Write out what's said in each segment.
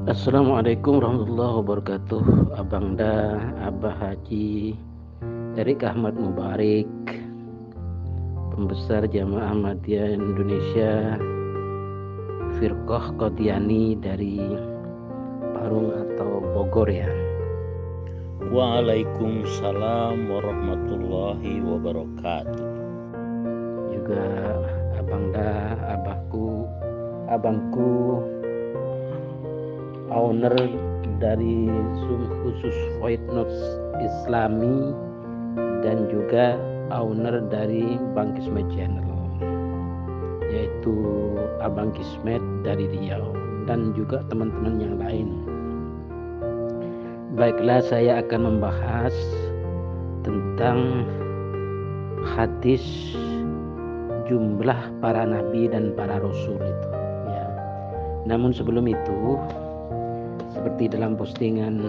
Assalamualaikum warahmatullahi wabarakatuh. Abang Da, Abah Haji Erik Ahmad Mubarik, pembesar Jamaah Ahmadiyah Indonesia Firqah Qadiani dari Parung atau Bogor ya. Waalaikumsalam warahmatullahi wabarakatuh. Juga Abang Da, abangku owner dari Zoom khusus Void Notes Islami dan juga owner dari Bang Kismet Channel, yaitu Abang Kismet dari Riau dan juga teman-teman yang lain. Baiklah, saya akan membahas tentang hadis jumlah para nabi dan para rasul itu ya. Namun sebelum itu, seperti dalam postingan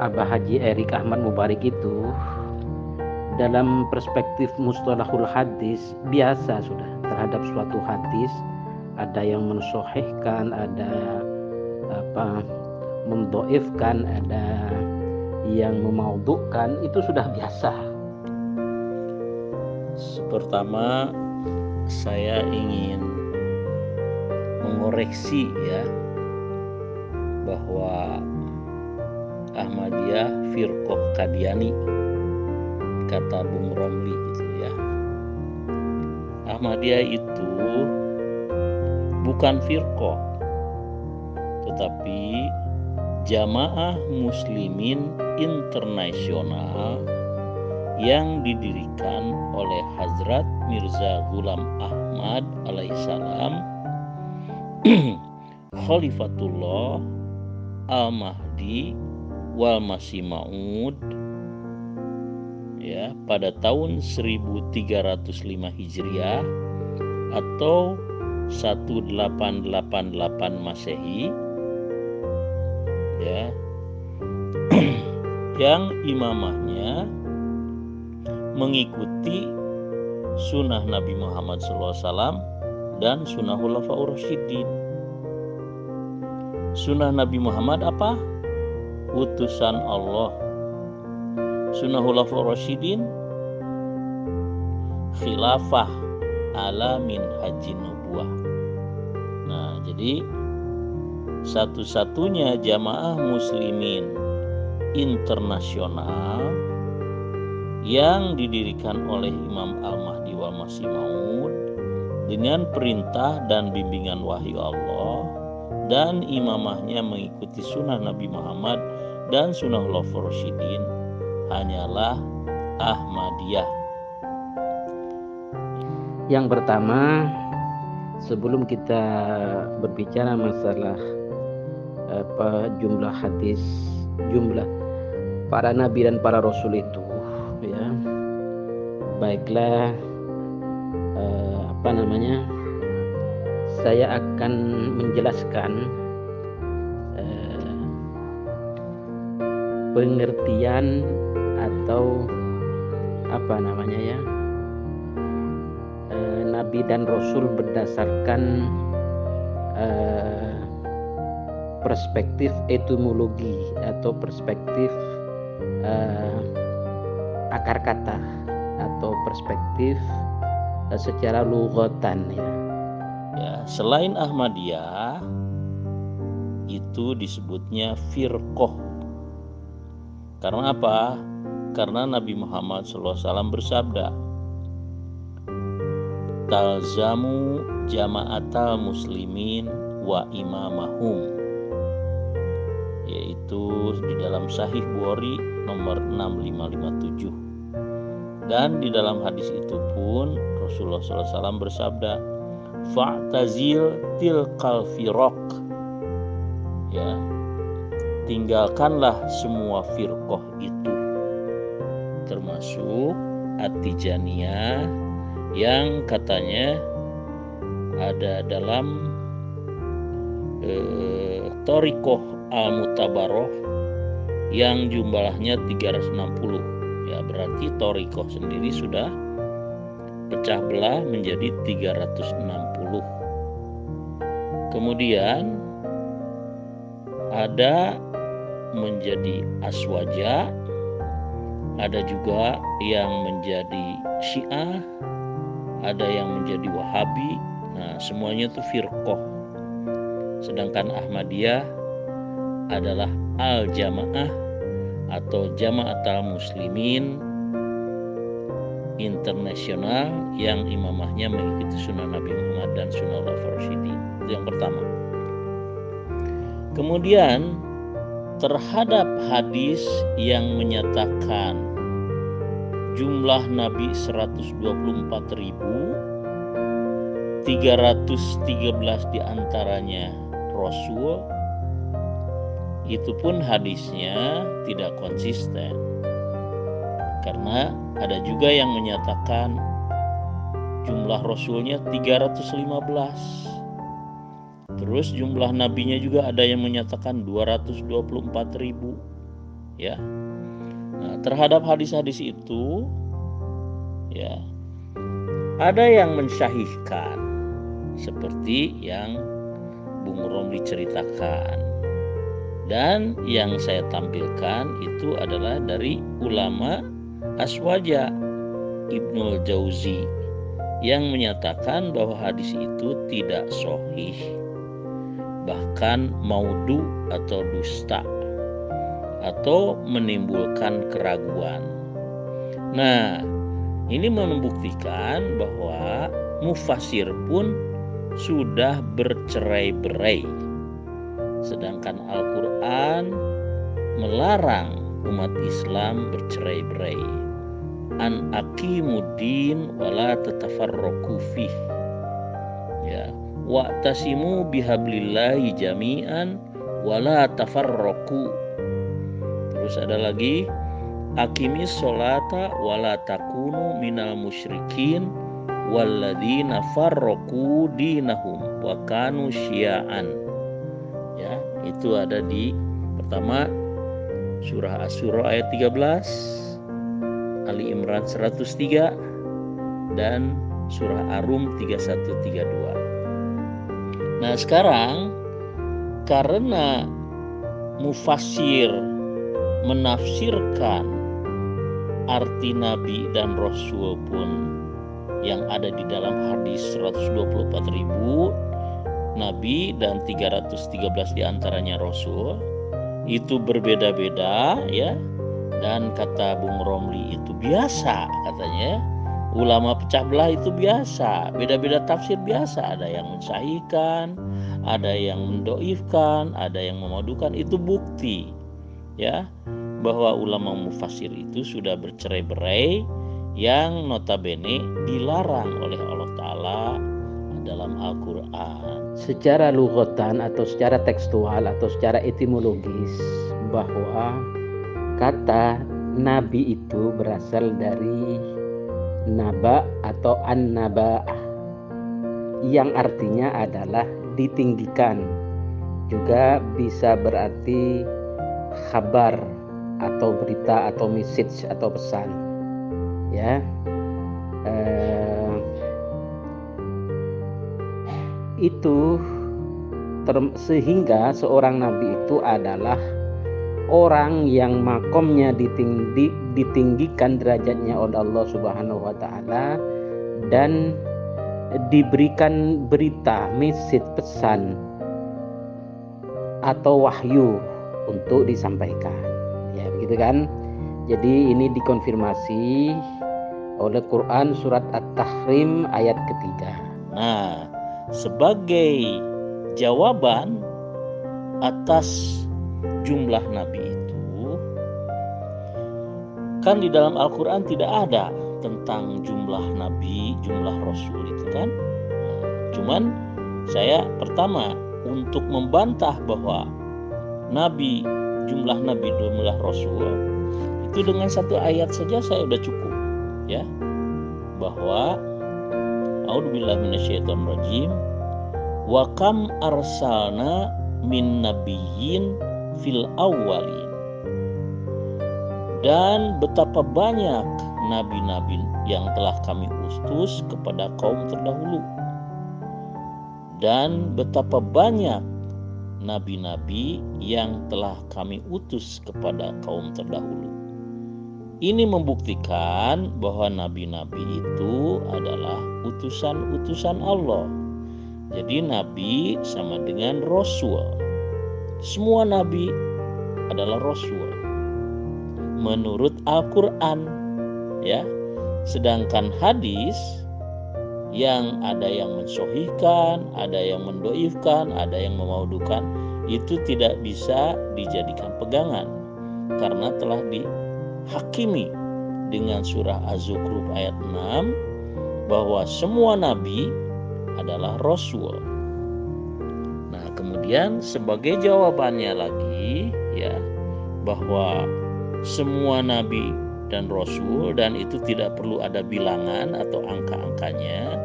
Abah Haji Erik Ahmad Mubarik itu, dalam perspektif mustalahul hadis biasa sudah terhadap suatu hadis ada yang mensohihkan, ada mendoifkan, ada yang memaudhukan, itu sudah biasa. Pertama, saya ingin mengoreksi ya bahwa Ahmadiyah Firqah Qadiani, kata Bung Romli gitu ya. Ahmadiyah itu bukan firqah, tetapi Jamaah Muslimin Internasional yang didirikan oleh Hazrat Mirza Ghulam Ahmad alaihissalam, Khalifatullah Al-Mahdi wal Masih Maud ya, pada tahun 1305 Hijriah atau 1888 Masehi ya, yang imamahnya mengikuti sunnah Nabi Muhammad SAW dan sunnah Khulafaur Rasyidin. Sunnah Nabi Muhammad apa? Utusan Allah. Sunnah Khulafaur Rasyidin khilafah ala minhajin nubuwah. Nah, jadi satu-satunya jamaah muslimin internasional yang didirikan oleh Imam Al-Mahdi wal Masih Maud dengan perintah dan bimbingan wahyu Allah, dan imamahnya mengikuti sunnah Nabi Muhammad dan sunnah Khulafaur Rasyidin, hanyalah Ahmadiyah. Yang pertama, sebelum kita berbicara masalah jumlah hadis, jumlah para nabi dan para rasul itu ya, baiklah, saya akan menjelaskan pengertian atau nabi dan rasul berdasarkan perspektif etimologi atau perspektif akar kata atau perspektif secara lughatan ya. Selain Ahmadiyah itu disebutnya firqah. Karena apa? Karena Nabi Muhammad SAW bersabda, talzamu jama'atal muslimin wa imamahum, yaitu di dalam Sahih Bukhari nomor 6557. Dan di dalam hadis itu pun Rasulullah SAW bersabda, fa'tazil tilkal firaq, ya, tinggalkanlah semua firqah itu, termasuk At-Tijaniyah yang katanya ada dalam Thariqah Al-Mutabaroh yang jumlahnya 360. Ya, berarti Thariqah sendiri sudah pecah belah menjadi 360. Kemudian ada menjadi Aswaja, ada juga yang menjadi Syiah, ada yang menjadi Wahabi. Nah, semuanya itu firqah. Sedangkan Ahmadiyah adalah Al-Jamaah atau Jamaatul Muslimin Internasional yang imamahnya mengikuti sunnah Nabi Muhammad dan sunnah Khulafaur Rasyidin. Itu yang pertama. Kemudian terhadap hadis yang menyatakan jumlah Nabi 124.313 diantaranya Rasul, itu pun hadisnya tidak konsisten. Karena ada juga yang menyatakan jumlah Rasulnya 315. Terus jumlah nabinya juga ada yang menyatakan 224.000. Ya. Nah, terhadap hadis-hadis itu ya, ada yang mensyahihkan seperti yang Bung Romli ceritakan. Dan yang saya tampilkan itu adalah dari ulama Aswaja Ibnul Jauzi yang menyatakan bahwa hadis itu tidak sahih, bahkan maudhu atau dusta, atau menimbulkan keraguan. Nah, ini membuktikan bahwa mufassir pun sudah bercerai-berai, sedangkan Al-Quran melarang umat Islam bercerai-berai. An aqimuddin wala tatafarraqu fih. Ya, wa'tasimu bihablillahi jami'an wala tafarraqu. Terus ada lagi, aqimis sholata wala takunu minal musyrikin walladzina farraqu dinahum wa kanu syia'an. Ya, itu ada di pertama surah Asy-Syura ayat 13, Ali Imran 103, dan surah Ar-Rum 31-32. Nah, sekarang karena mufassir menafsirkan arti nabi dan rasul pun yang ada di dalam hadis 124.000 nabi dan 313 diantaranya rasul itu berbeda-beda, ya. Dan kata Bung Romli itu biasa, katanya ulama pecah belah itu biasa, beda-beda tafsir biasa, ada yang mensahihkan, ada yang mendoifkan, ada yang memadukan. Itu bukti, ya, bahwa ulama mufassir itu sudah bercerai-berai yang notabene dilarang oleh Allah Ta'ala dalam Al-Quran. Secara lughatan atau secara tekstual atau secara etimologis, bahwa kata nabi itu berasal dari naba atau an-naba'ah yang artinya adalah ditinggikan. Juga bisa berarti khabar atau berita atau message atau pesan, ya. Sehingga seorang nabi itu adalah orang yang makomnya ditinggikan derajatnya oleh Allah Subhanahu wa Ta'ala dan diberikan berita, message, pesan atau wahyu untuk disampaikan, ya, begitu kan. Jadi ini dikonfirmasi oleh Quran surat At-Tahrim ayat ketiga. Nah, sebagai jawaban atas jumlah nabi itu, kan di dalam Al-Quran tidak ada tentang jumlah nabi, jumlah rasul itu kan. Nah, cuman saya pertama untuk membantah bahwa nabi, jumlah rasul itu dengan satu ayat saja saya udah cukup, ya, bahwa a'udzubillahi minasyaitonirrajim wa kam arsalna min nabiyyin fil awwalin, dan betapa banyak nabi-nabi yang telah kami utus kepada kaum terdahulu, dan betapa banyak nabi-nabi yang telah kami utus kepada kaum terdahulu. Ini membuktikan bahwa nabi-nabi itu adalah utusan-utusan Allah. Jadi nabi sama dengan rasul. Semua nabi adalah rasul menurut Al-Qur'an, ya. Sedangkan hadis yang ada yang mensohihkan, ada yang mendoifkan, ada yang memaudukan, itu tidak bisa dijadikan pegangan karena telah dihakimi dengan surah Az-Zukhruf ayat 6 bahwa semua nabi adalah rasul. Nah, kemudian sebagai jawabannya lagi, ya, bahwa semua nabi dan rasul dan itu tidak perlu ada bilangan atau angka-angkanya,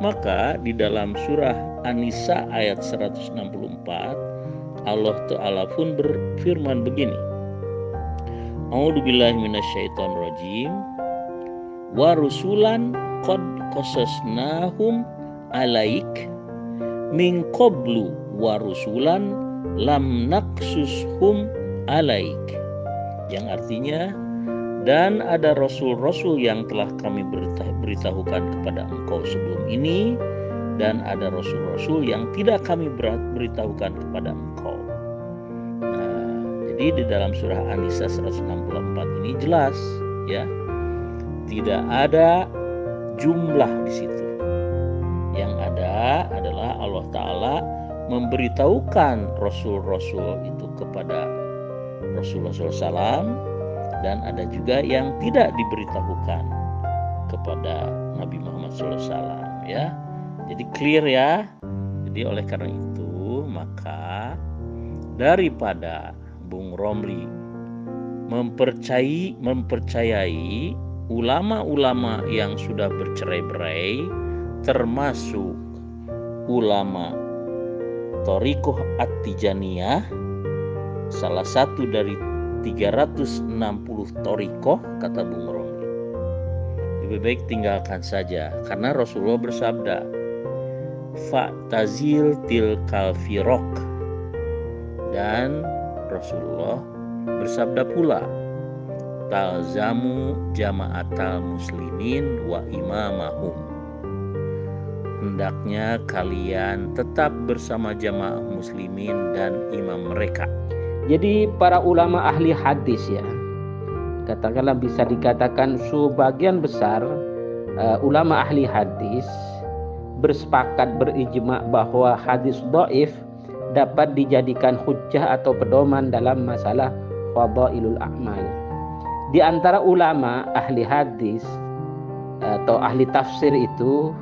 maka di dalam surah An-Nisa ayat 164 Allah Ta'ala pun berfirman begini, A'udzubillahi minasyaitonirrajim, wa rusulan qad qasasnahum alaik min qablu wa rusulan lam naqsushum alaik, yang artinya, dan ada rasul-rasul yang telah kami beritahukan kepada engkau sebelum ini, dan ada rasul-rasul yang tidak kami beritahukan kepada engkau. Nah, jadi di dalam surah An-Nisa 164 ini jelas, ya, tidak ada jumlah di situ. Yang ada adalah Allah Ta'ala memberitahukan rasul-rasul itu kepada Rasulullah SAW, dan ada juga yang tidak diberitahukan kepada Nabi Muhammad SAW, ya. Jadi clear, ya. Jadi oleh karena itu maka daripada Bung Romli mempercayai ulama-ulama yang sudah bercerai-berai, termasuk ulama Thariqah At-Tijaniyah, salah satu dari 360 thariqah, kata Bung Romli, lebih baik tinggalkan saja, karena Rasulullah bersabda, fa'tazil tilkal firaq, dan Rasulullah bersabda pula, talzamu jama'atal muslimin wa imamahum, hendaknya kalian tetap bersama jamaah muslimin dan imam mereka. Jadi para ulama ahli hadis, ya, katakanlah bisa dikatakan sebagian besar ulama ahli hadis bersepakat, berijma bahwa hadis dhaif dapat dijadikan hujjah atau pedoman dalam masalah fadailul a'mal. Di antara ulama ahli hadis atau ahli tafsir itu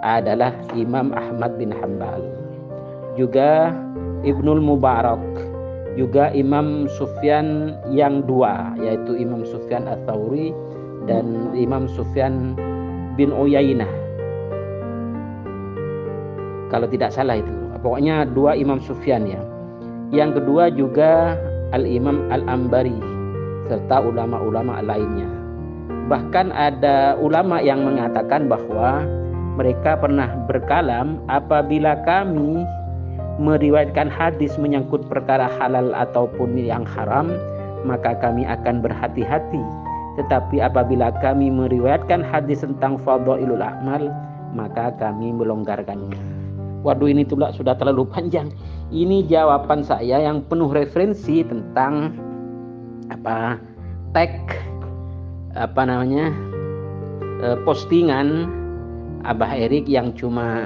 adalah Imam Ahmad bin Hanbal, juga Ibnul Mubarak, juga Imam Sufyan yang dua, yaitu Imam Sufyan Ats-Tsauri dan Imam Sufyan bin Uyainah, kalau tidak salah itu. Pokoknya dua Imam Sufyan, ya. Yang kedua juga Al-Imam Al-Ambari serta ulama-ulama lainnya. Bahkan ada ulama yang mengatakan bahwa mereka pernah berkalam, apabila kami meriwayatkan hadis menyangkut perkara halal ataupun yang haram, maka kami akan berhati-hati. Tetapi apabila kami meriwayatkan hadis tentang fadailul a'mal, maka kami melonggarkannya. Waduh, ini sudah terlalu panjang. Ini jawaban saya yang penuh referensi tentang postingan Abah Erik yang cuma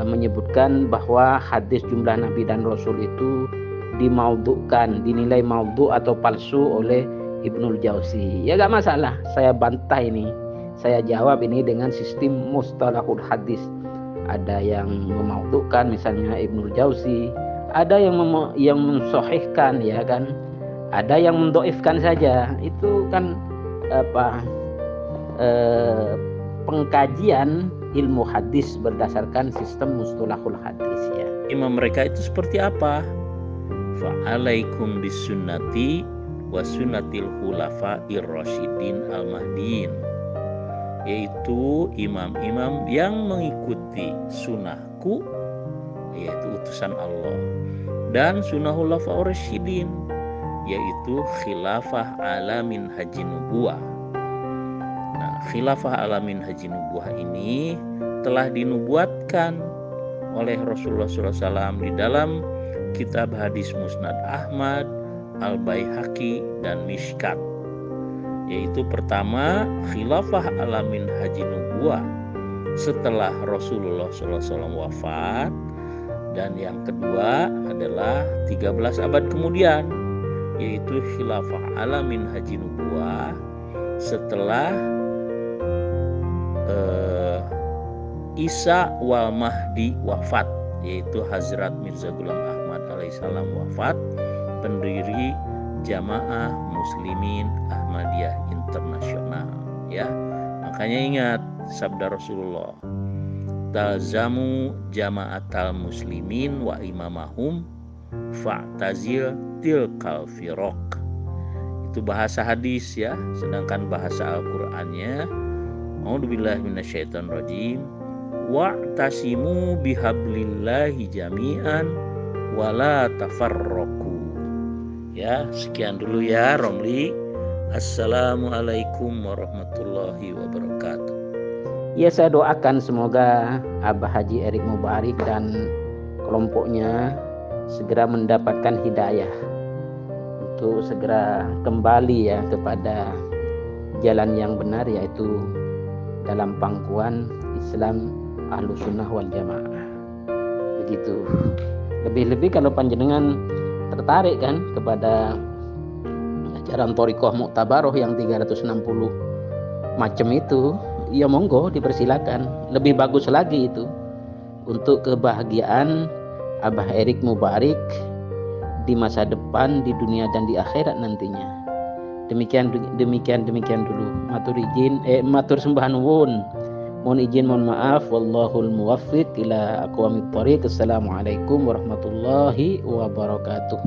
menyebutkan bahwa hadis jumlah Nabi dan Rasul itu dimaudhu'kan, dinilai maudhu' atau palsu oleh Ibnul Jauzi. Ya gak masalah, saya bantah ini. Saya jawab ini dengan sistem mustalahul hadis. Ada yang memaudhu'kan, misalnya Ibnul Jauzi, ada yang mensahihkan, ya kan, ada yang mendoifkan saja. Itu kan pengkajian ilmu hadis berdasarkan sistem mustalahul hadis, ya. Imam mereka itu seperti apa? Fa'alaikum bisunnati wa sunnatil khulafa'ir rasyidin al-mahdiin, yaitu imam-imam yang mengikuti sunnahku, yaitu utusan Allah, dan sunnah khulafaur rasyidin, yaitu khilafah alamin haji nubuwah. Nah, khilafah alamin haji nubuwah ini telah dinubuatkan oleh Rasulullah SAW di dalam kitab hadis Musnad Ahmad, Al-Baihaqi, dan Mishkat. Yaitu pertama, khilafah alamin haji nubuwah setelah Rasulullah SAW wafat, dan yang kedua adalah 13 abad kemudian, yaitu khilafah alamin haji nubuwah setelah Isa wal Mahdi wafat, yaitu Hazrat Mirza Ghulam Ahmad alaihissalam wafat, pendiri Jamaah Muslimin Ahmadiyah Internasional. Ya, makanya ingat sabda Rasulullah, talzamu jama'atal muslimin wa imamahum fa'tazil tilkal firaq. Itu bahasa hadis ya, sedangkan bahasa Al-Qur'annya a'udzubillahi minasyaitonirrajim wa'tasimu bihablillahi jami'an wala tafarraqu. Ya, sekian dulu ya Romli. Assalamualaikum warahmatullahi wabarakatuh. Ya, saya doakan semoga Abah Haji Erik Mubarik dan kelompoknya segera mendapatkan hidayah untuk segera kembali ya kepada jalan yang benar, yaitu dalam pangkuan Islam Ahlus Sunnah wal Jamaah. Begitu. Lebih-lebih kalau panjenengan tertarik kan kepada ajaran Thariqah Mu'tabaroh yang 360 macam itu, ya monggo dipersilakan. Lebih bagus lagi itu untuk kebahagiaan Abah Erik Mubarik di masa depan, di dunia dan di akhirat nantinya. Demikian dulu. Matur sembah nuwun. Mohon izin, mohon maaf. Wallahul muwaffiq ila aqwamit thoriq. Assalamualaikum warahmatullahi wabarakatuh.